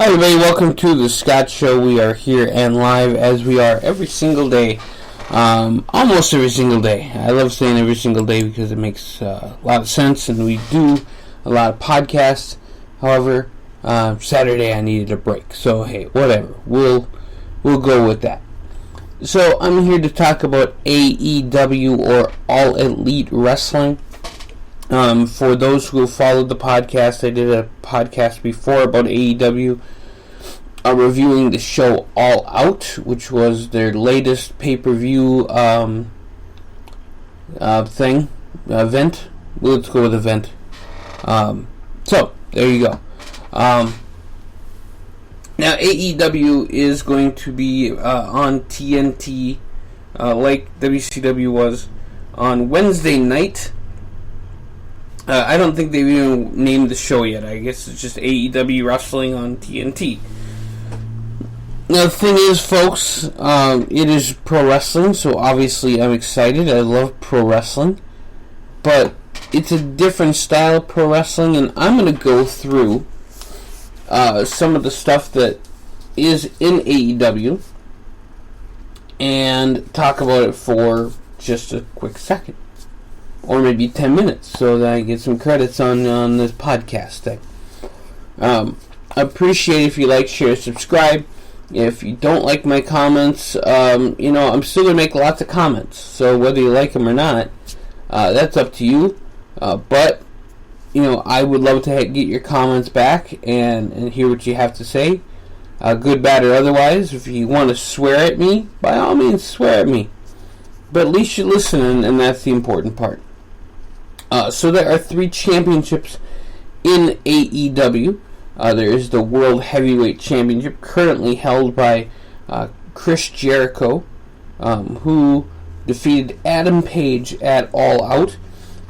Hi everybody, welcome to the Scott Show. We are here and live as we are every single day, almost every single day. I love saying every single day because it makes a lot of sense, and we do a lot of podcasts. However, Saturday I needed a break, so hey, whatever. We'll go with that. So I'm here to talk about AEW, or All Elite Wrestling. For those who have followed the podcast, I did a podcast before about AEW, reviewing the show All Out, which was their latest pay-per-view event. Let's go with event. So, there you go. Now, AEW is going to be on TNT, like WCW was, on Wednesday night. I don't think they've even named the show yet. I guess it's just AEW Wrestling on TNT. Now, the thing is, folks, it is pro wrestling, so obviously I'm excited. I love pro wrestling. But it's a different style of pro wrestling, and I'm going to go through some of the stuff that is in AEW and talk about it for just a quick second. Or maybe 10 minutes, so that I get some credits on this podcast thing. I appreciate if you like, share, subscribe. If you don't like my comments, I'm still going to make lots of comments. So whether you like them or not, that's up to you. But, I would love to get your comments back and hear what you have to say. Good, bad, or otherwise. If you want to swear at me, by all means, swear at me. But at least you're listening, and that's the important part. So there are 3 championships in AEW. There is the World Heavyweight Championship, currently held by Chris Jericho, who defeated Adam Page at All Out.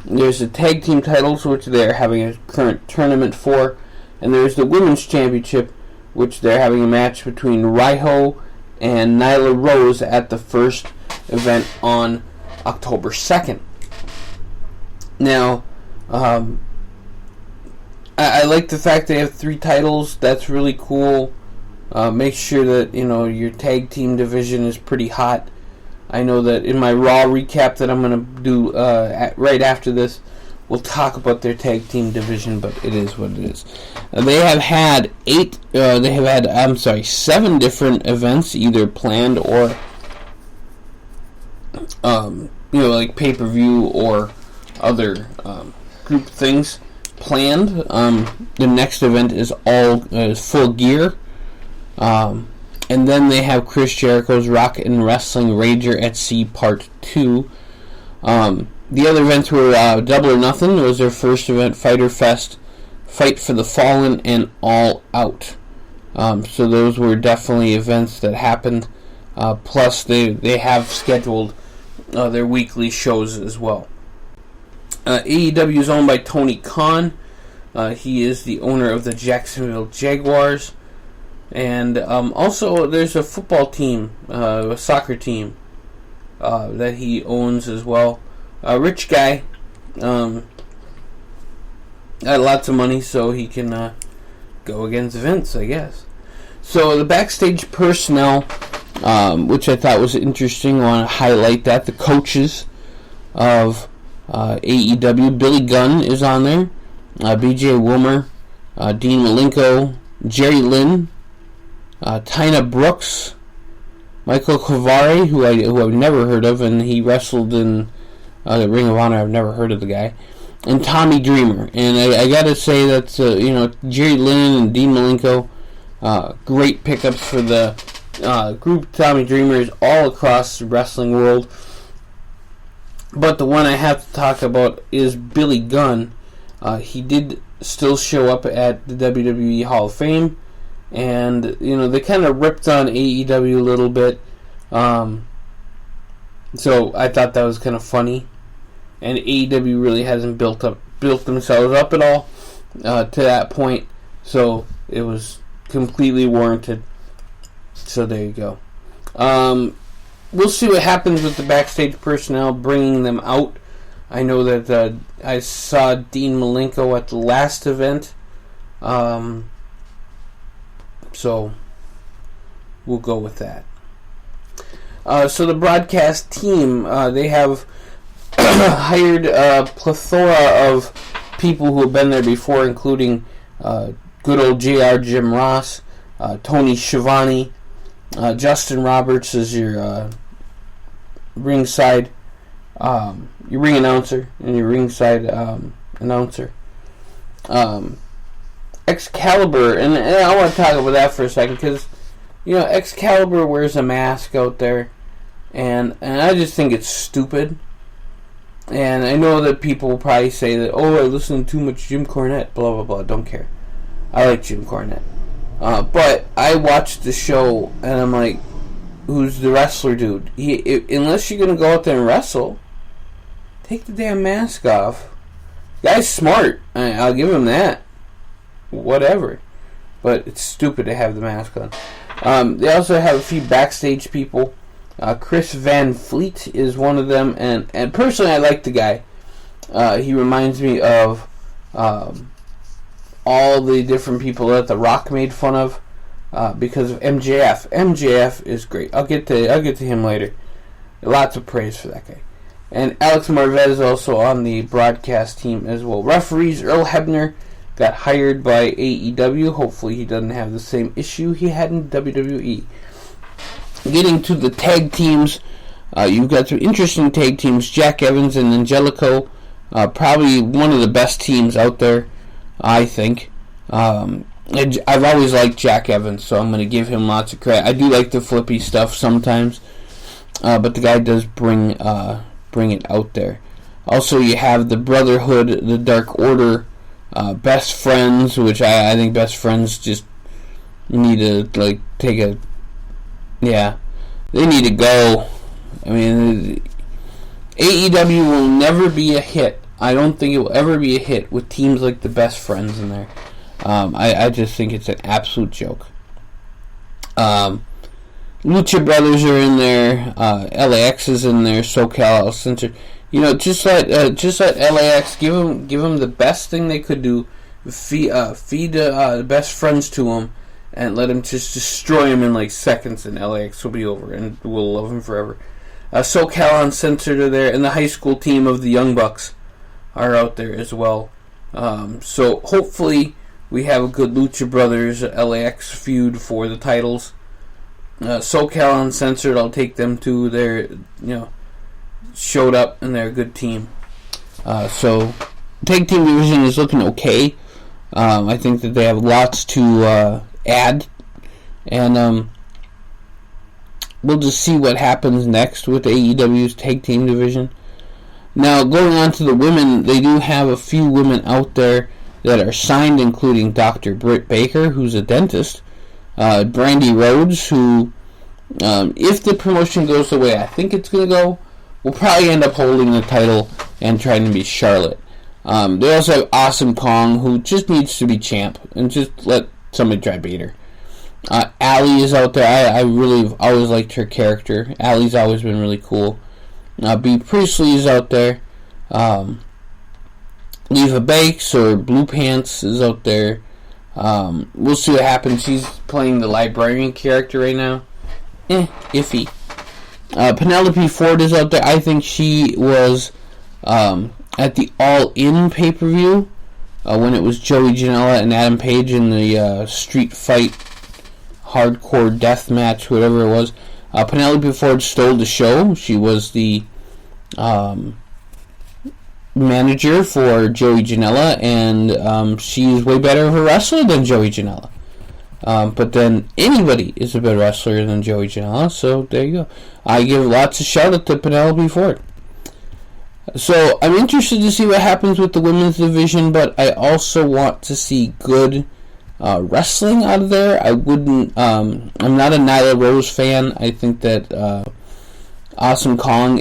There's the Tag Team titles, which they're having a current tournament for. And there's the Women's Championship, which they're having a match between Riho and Nyla Rose at the first event on October 2nd. Now, I like the fact they have 3 titles. That's really cool. Make sure that, your tag team division is pretty hot. I know that in my Raw recap that I'm going to do right after this, we'll talk about their tag team division, but it is what it is. They have had 7 different events, either planned or, like pay-per-view or other group things planned. The next event is Full Gear, and then they have Chris Jericho's Rock and Wrestling Rager at Sea Part 2. The other events were Double or Nothing. It was their first event, Fyter Fest, Fight for the Fallen, and All Out. So those were definitely events that happened. Plus they have scheduled their weekly shows as well. AEW is owned by Tony Khan. He is the owner of the Jacksonville Jaguars. And also there's a football team, a soccer team, that he owns as well. A rich guy. Got lots of money, so he can go against Vince, I guess. So the backstage personnel, which I thought was interesting, I want to highlight that. The coaches of AEW, Billy Gunn is on there, BJ Wilmer, Dean Malenko, Jerry Lynn, Tyna Brooks, Michael Kavari, who I've never heard of, and he wrestled in the Ring of Honor. I've never heard of the guy, and Tommy Dreamer. And I gotta say that Jerry Lynn and Dean Malenko, great pickups for the group. Tommy Dreamer is all across the wrestling world. But the one I have to talk about is Billy Gunn. He did still show up at the WWE Hall of Fame, and they kind of ripped on AEW a little bit. So I thought that was kind of funny, and AEW really hasn't built themselves up at all to that point. So it was completely warranted. So there you go. We'll see what happens with the backstage personnel, bringing them out. I know that I saw Dean Malenko at the last event. So we'll go with that. So the broadcast team, they have hired a plethora of people who have been there before, including good old JR Jim Ross, Tony Schiavone, Justin Roberts is your ringside, your ring announcer, and your ringside announcer. Excalibur, and I want to talk about that for a second, because Excalibur wears a mask out there, and I just think it's stupid. And I know that people will probably say that, I listen to too much Jim Cornette, blah blah blah. Don't care. I like Jim Cornette, but I watched the show and I'm like, who's the wrestler dude? Unless you're gonna go out there and wrestle, take the damn mask off. Guy's smart. I'll give him that. Whatever, but it's stupid to have the mask on. They also have a few backstage people. Chris Van Fleet is one of them, and personally I like the guy. He reminds me of all the different people that The Rock made fun of because of MJF. MJF is great. I'll get to him later. Lots of praise for that guy. And Alex Marvez is also on the broadcast team as well. Referees, Earl Hebner got hired by AEW. Hopefully he doesn't have the same issue he had in WWE. Getting to the tag teams, you've got some interesting tag teams. Jack Evans and Angelico, probably one of the best teams out there, I think. I've always liked Jack Evans, so I'm going to give him lots of credit. I do like the flippy stuff sometimes, but the guy does bring it out there. Also, you have the Brotherhood, the Dark Order, Best Friends, which I think Best Friends just need to take a... Yeah, they need to go. I mean, AEW will never be a hit. I don't think it will ever be a hit with teams like the Best Friends in there. I just think it's an absolute joke. Lucha Brothers are in there. LAX is in there. SoCal Center. Just let LAX give them the best thing they could do. Feed the Best Friends to them. And let him just destroy him in like seconds, and LAX will be over, and we'll love him forever. SoCal Uncensored are there, and the high school team of the Young Bucks are out there as well. So hopefully we have a good Lucha Brothers LAX feud for the titles. SoCal Uncensored, I'll take them to their, showed up, and they're a good team. So tag team division is looking okay. I think that they have lots to add, and we'll just see what happens next with AEW's tag team division. Now, going on to the women, they do have a few women out there that are signed, including Dr. Britt Baker, who's a dentist, Brandy Rhodes, who, if the promotion goes the way I think it's going to go, will probably end up holding the title and trying to be Charlotte. They also have Awesome Kong, who just needs to be champ, and just let somebody try beat her. Allie is out there. I really always liked her character. Allie's always been really cool. B. Priestley is out there. Leva Bakes or Blue Pants is out there. We'll see what happens. She's playing the librarian character right now. Iffy. Penelope Ford is out there. I think she was at the All In pay-per-view when it was Joey Janela and Adam Page in the street fight hardcore death match, whatever it was. Penelope Ford stole the show. She was the manager for Joey Janela, and she's way better of a wrestler than Joey Janela. But then anybody is a better wrestler than Joey Janela, so there you go. I give lots of shout out to Penelope Ford. So I'm interested to see what happens with the women's division, but I also want to see good wrestling out of there. I wouldn't. I'm not a Nyla Rose fan. I think that Awesome Kong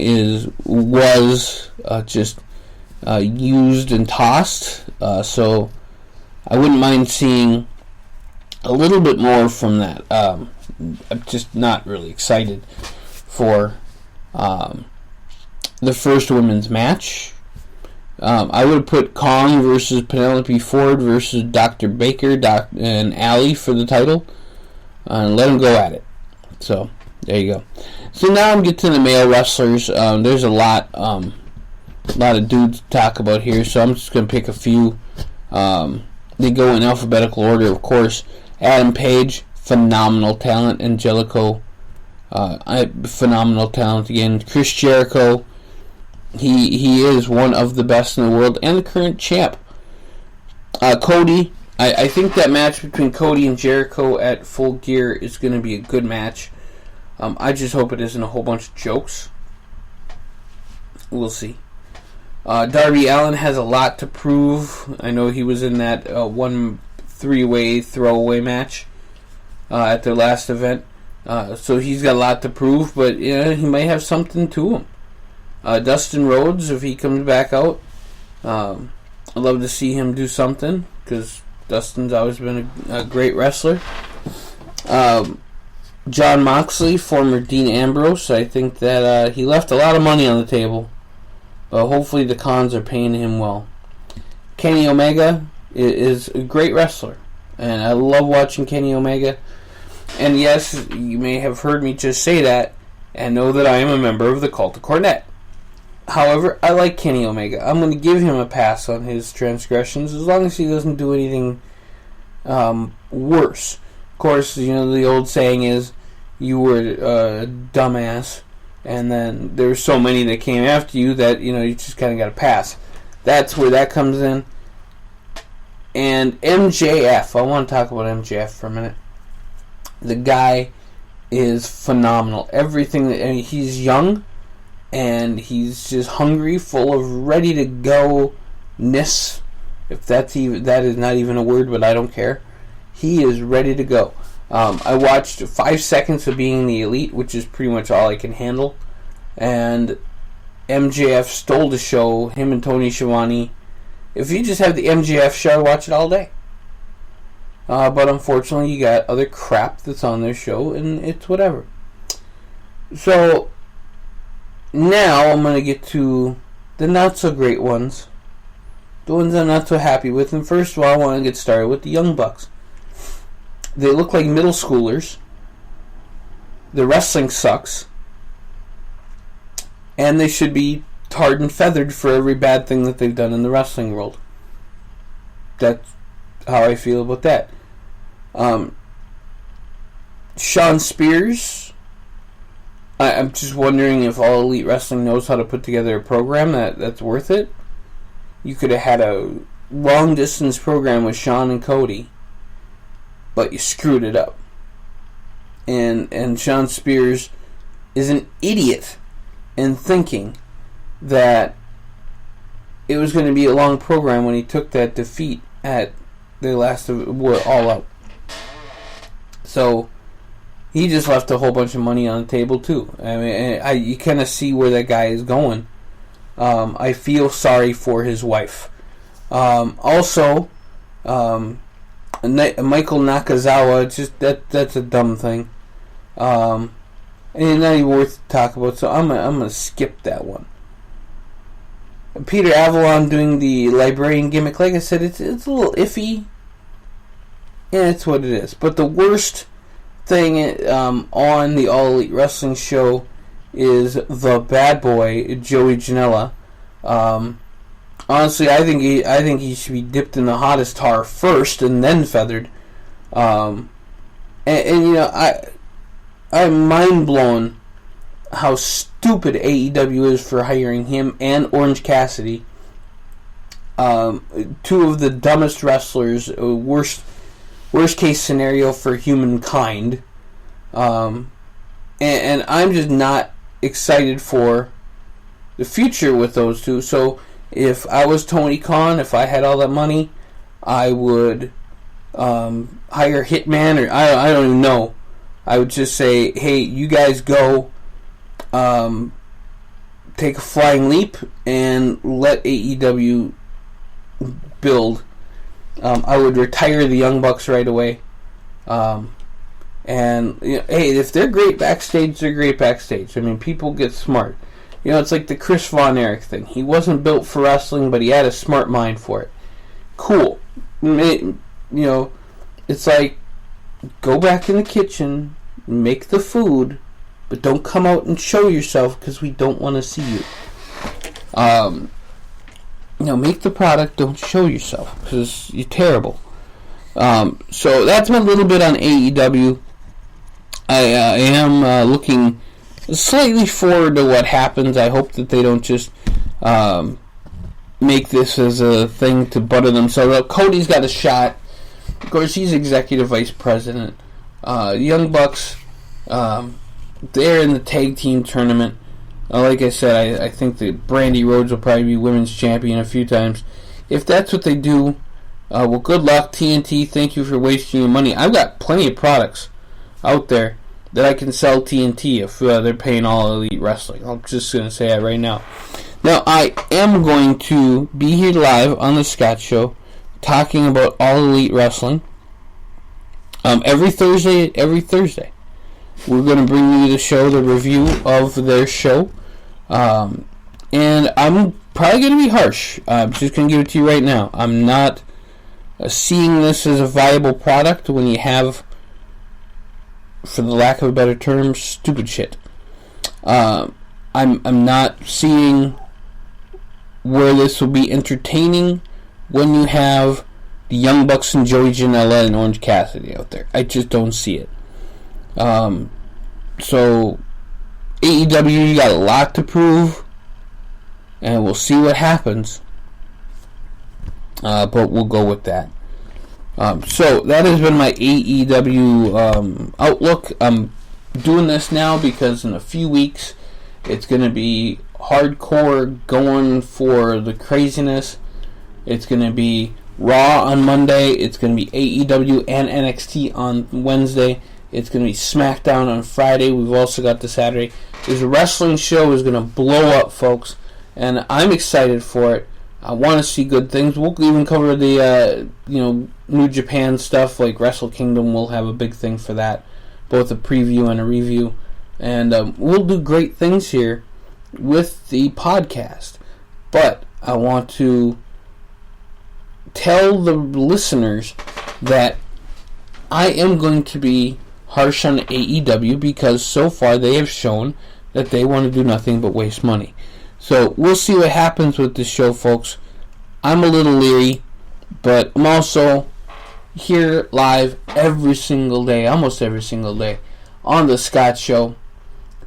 was just used and tossed. So I wouldn't mind seeing a little bit more from that. I'm just not really excited for the first women's match. I would have put Kong versus Penelope Ford versus Dr. Baker and Allie for the title. and let them go at it. So there you go. So now I'm getting to the male wrestlers. There's a lot of dudes to talk about here, so I'm just going to pick a few. They go in alphabetical order, of course. Adam Page, phenomenal talent. Angelico, phenomenal talent again. Chris Jericho, he is one of the best in the world and the current champ. Cody, I think that match between Cody and Jericho at Full Gear is going to be a good match. I just hope it isn't a whole bunch of jokes. We'll see. Darby Allin has a lot to prove. I know he was in that one three-way throwaway match at their last event. So he's got a lot to prove, but he might have something to him. Dustin Rhodes, if he comes back out, I'd love to see him do something, because Dustin's always been a great wrestler. John Moxley, former Dean Ambrose, I think that he left a lot of money on the table, but hopefully the cons are paying him well. Kenny Omega is a great wrestler, and I love watching Kenny Omega. And yes, you may have heard me just say that and know that I am a member of the Cult of Cornette. However, I like Kenny Omega. I'm going to give him a pass on his transgressions as long as he doesn't do anything worse. Of course, the old saying is, you were a dumbass, and then there were so many that came after you that, you just kind of got to pass. That's where that comes in. And MJF, I want to talk about MJF for a minute. The guy is phenomenal. Everything he's young, and he's just hungry, full of ready to go ness. If that is not even a word, but I don't care. He is ready to go. I watched 5 seconds of Being the Elite, which is pretty much all I can handle. And MJF stole the show. Him and Tony Schiavone. If you just have the MJF show, watch it all day. But unfortunately, you got other crap that's on their show, and it's whatever. So now I'm going to get to the not so great ones. The ones I'm not so happy with. And first of all, I want to get started with the Young Bucks. They look like middle schoolers. The wrestling sucks. And they should be tarred and feathered for every bad thing that they've done in the wrestling world. That's how I feel about that. Shawn Spears, I'm just wondering if All Elite Wrestling knows how to put together a program that's worth it. You could have had a long distance program with Shawn and Cody, but you screwed it up. And Shawn Spears is an idiot in thinking that it was going to be a long program when he took that defeat at the last All Out. So he just left a whole bunch of money on the table too. I mean, you kind of see where that guy is going. I feel sorry for his wife. Also, Michael Nakazawa, just that's a dumb thing. And not even worth to talk about. So I'm gonna skip that one. Peter Avalon doing the librarian gimmick, like I said, it's a little iffy. Yeah, it's what it is. But the worst thing on the All Elite Wrestling show is the bad boy Joey Janela. Honestly, I think he should be dipped in the hottest tar first and then feathered. I'm mind blown how stupid AEW is for hiring him and Orange Cassidy. Two of the dumbest wrestlers, worst case scenario for humankind. And I'm just not excited for the future with those two. So if I was Tony Khan, if I had all that money, I would hire Hitman, or I don't even know. I would just say, hey, you guys go take a flying leap and let AEW build. I would retire the Young Bucks right away. And hey, if they're great backstage, they're great backstage. I mean, people get smart. It's like the Chris Von Erich thing. He wasn't built for wrestling, but he had a smart mind for it. Cool. It's like go back in the kitchen, make the food, but don't come out and show yourself because we don't want to see you. Make the product, don't show yourself because you're terrible. So that's my little bit on AEW. I am looking slightly forward to what happens. I hope that they don't just make this as a thing to butter themselves up. Cody's got a shot. Of course, he's executive vice president. Young Bucks, they're in the tag team tournament. Like I said, I think that Brandy Rhodes will probably be women's champion a few times. If that's what they do, well, good luck, TNT. Thank you for wasting your money. I've got plenty of products out there that I can sell TNT if they're paying All Elite Wrestling. I'm just going to say that right now. Now, I am going to be here live on the Scott Show talking about All Elite Wrestling every Thursday. We're going to bring you the review of their show. And I'm probably going to be harsh. I'm just going to give it to you right now. I'm not seeing this as a viable product when you have, for the lack of a better term, stupid shit. I'm not seeing where this will be entertaining when you have the Young Bucks and Joey Janela and Orange Cassidy out there. I just don't see it. So AEW, you got a lot to prove, and we'll see what happens. But we'll go with that. So that has been my AEW outlook. I'm doing this now because in a few weeks it's going to be hardcore going for the craziness. It's going to be Raw on Monday. It's going to be AEW and NXT on Wednesday. It's going to be SmackDown on Friday. We've also got the Saturday. This wrestling show is going to blow up, folks, and I'm excited for it. I want to see good things. We'll even cover the New Japan stuff, like Wrestle Kingdom. We'll have a big thing for that, both a preview and a review, and we'll do great things here with the podcast. But I want to tell the listeners that I am going to be harsh on AEW because so far they have shown that they want to do nothing but waste money. So we'll see what happens with this show, folks. I'm a little leery, but I'm also here live every single day, almost every single day, on the Scott Show,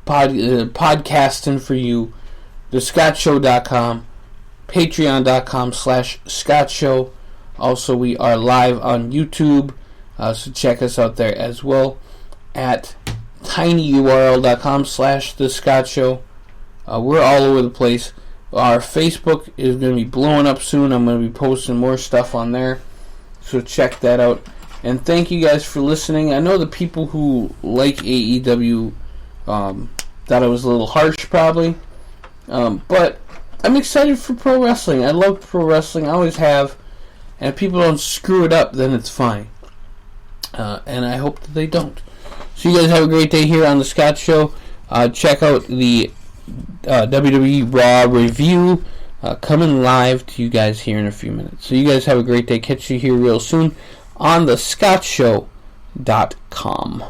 podcasting for you, thescottshow.com, patreon.com/Scott Show. Also, we are live on YouTube, so check us out there as well at tinyurl.com/thescottshow. We're all over the place. Our Facebook is going to be blowing up soon. I'm going to be posting more stuff on there, so check that out. And thank you guys for listening. I know the people who like AEW thought I was a little harsh probably, but I'm excited for pro wrestling. I love pro wrestling. I always have. And if people don't screw it up, then it's fine. And I hope that they don't. So you guys have a great day here on the Scott Show. Check out the WWE Raw review coming live to you guys here in a few minutes. So you guys have a great day. Catch you here real soon on thescottshow.com.